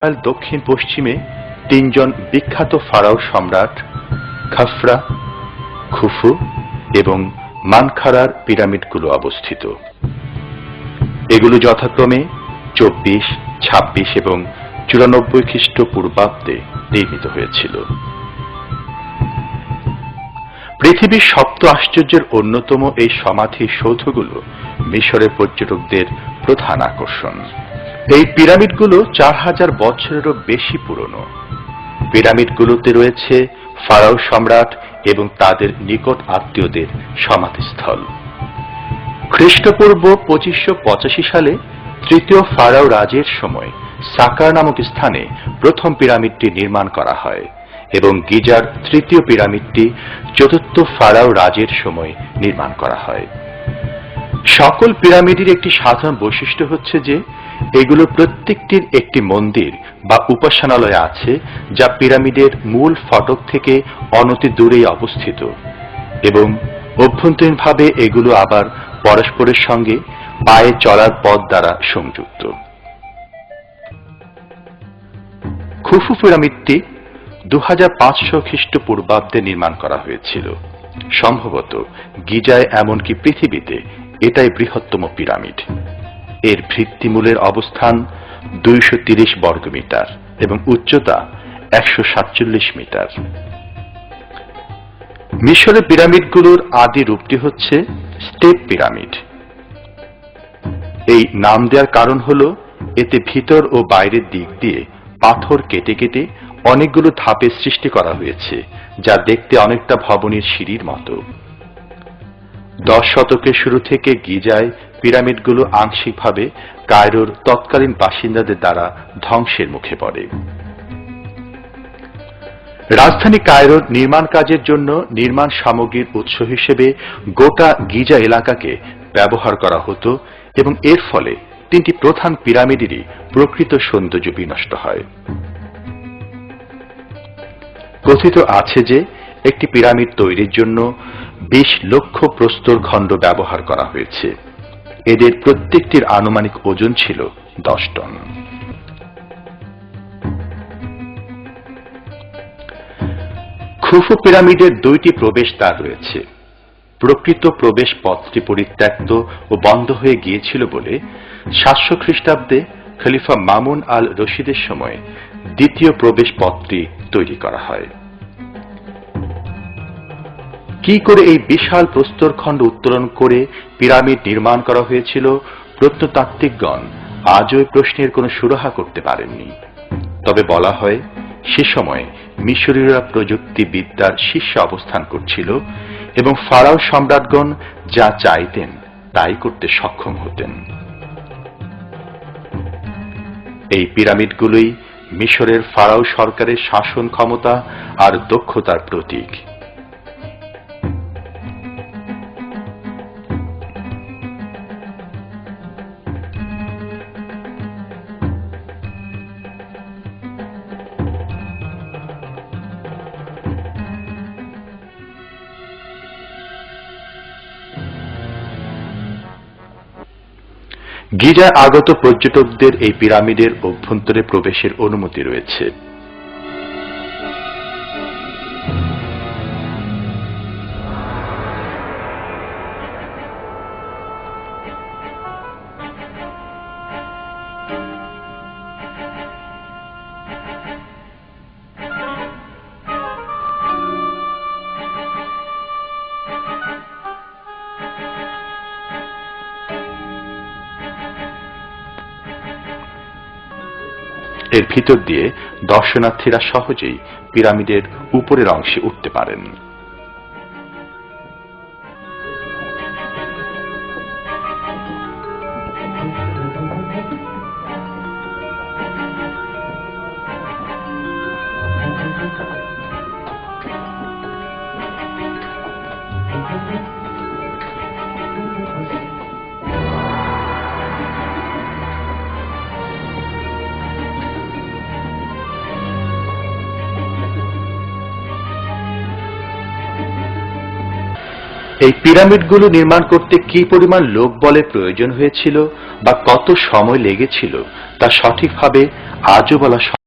দক্ষিণ পশ্চিমে তিনজন বিখ্যাত ফারাও সম্রাট খাফরা, খুফু এবং মানখারার পিরামিডগুলো অবস্থিত। এগুলো যথাক্রমে 24, 26 এবং 94 খ্রিস্টপূর্বাব্দে নির্মিত হয়েছিল। পৃথিবীর সপ্ত আশ্চর্যের অন্যতম এই সমাধি সৌধগুলো মিশরের পর্যটকদের প্রধান আকর্ষণ। এই পিরামিডগুলো 4000 বছরেরও বেশি পুরনো। পিরামিডগুলোতে রয়েছে ফারাও সম্রাট এবং তাদের নিকট আত্মীয়দের সমাধিস্থল। খ্রিস্টপূর্ব 2585 সালে তৃতীয় ফারাও রাজের সময় সাকার নামক স্থানে প্রথম পিরামিডটি নির্মাণ করা হয় এবং গিজার তৃতীয় পিরামিডটি চতুর্থ ফারাও রাজের সময় নির্মাণ করা হয়। সকল পিরামিডের একটি সাধারণ বৈশিষ্ট্য হচ্ছে যে এগুলো প্রত্যেকটির একটি মন্দির বা উপাসনালয় আছে, যা পিরামিডের মূল ফটক থেকে অনতি দূরেই অবস্থিত এবং অভ্যন্তরীণভাবে এগুলো আবার পরস্পরের সঙ্গে পায়ে চলার পথ দ্বারা সংযুক্ত। খুফু পিরামিডটি 2500 খ্রিস্টপূর্বাব্দে নির্মাণ করা হয়েছিল। সম্ভবত গিজায় এমনকি পৃথিবীতে এটাই বৃহত্তম পিরামিড। এর ভিত্তিমূলের অবস্থান 230 বর্গমিটার এবং উচ্চতা 147 মিটার। মিশরের পিরামিডগুলোর আদি রূপটি হচ্ছে স্টেপ পিরামিড। এই নাম দেওয়ার কারণ হল এতে ভিতর ও বাইরের দিক দিয়ে পাথর কেটে কেটে অনেকগুলো ধাপের সৃষ্টি করা হয়েছে, যা দেখতে অনেকটা ভবনের সিঁড়ির মতো। 10 শতকের শুরু থেকে গিজায় পিরামিডগুলো আংশিকভাবে কায়রোর তৎকালীন বাসিন্দাদের দ্বারা ধ্বংসের মুখে পড়ে। রাজধানী কায়রোর নির্মাণ কাজের জন্য নির্মাণ সামগ্রীর উৎস হিসেবে গোটা গিজা এলাকাকে ব্যবহার করা হতো এবং এর ফলে তিনটি প্রধান পিরামিডেরই প্রকৃত সৌন্দর্য বিনষ্ট হয়। কথিত আছে যে একটি পিরামিড তৈরির জন্য 20 লক্ষ প্রস্তর খণ্ড ব্যবহার করা হয়েছে। এদের প্রত্যেকটির আনুমানিক ওজন ছিল 10 টন। খুফু পিরামিডের 2টি প্রবেশদ্বার রয়েছে। প্রকৃত প্রবেশ পথটি পরিত্যক্ত ও বন্ধ হয়ে গিয়েছিল বলে 700 খ্রিস্টাব্দে খলিফা মামুন আল রশিদের সময় দ্বিতীয় প্রবেশ পথটি তৈরি করা হয়। কি করে এই বিশাল প্রস্তরখণ্ড উত্তোলন করে পিরামিড নির্মাণ করা হয়েছিল, প্রত্নতাত্ত্বিকগণ আজও এই প্রশ্নের কোনো সুরাহা করতে পারেননি। তবে বলা হয় সে সময় মিশরীয়রা প্রযুক্তিবিদ্যার শীর্ষে অবস্থান করছিল এবং ফারাও সম্রাটগণ যা চাইতেন তাই করতে সক্ষম হতেন। এই পিরামিডগুলোই মিশরের ফারাও সরকারের শাসন ক্ষমতা আর দক্ষতার প্রতীক। গিজায় আগত পর্যটকদের এই পিরামিডের অভ্যন্তরে প্রবেশের অনুমতি রয়েছে। এর ভিতর দিয়ে দর্শনার্থীরা সহজেই পিরামিডের উপরের অংশে উঠতে পারেন। এই পিরামিডগুলো নির্মাণ করতে কি পরিমাণ লোক বলের প্রয়োজন হয়েছিল বা কত সময় লেগেছিল তা সঠিকভাবে আজও বলা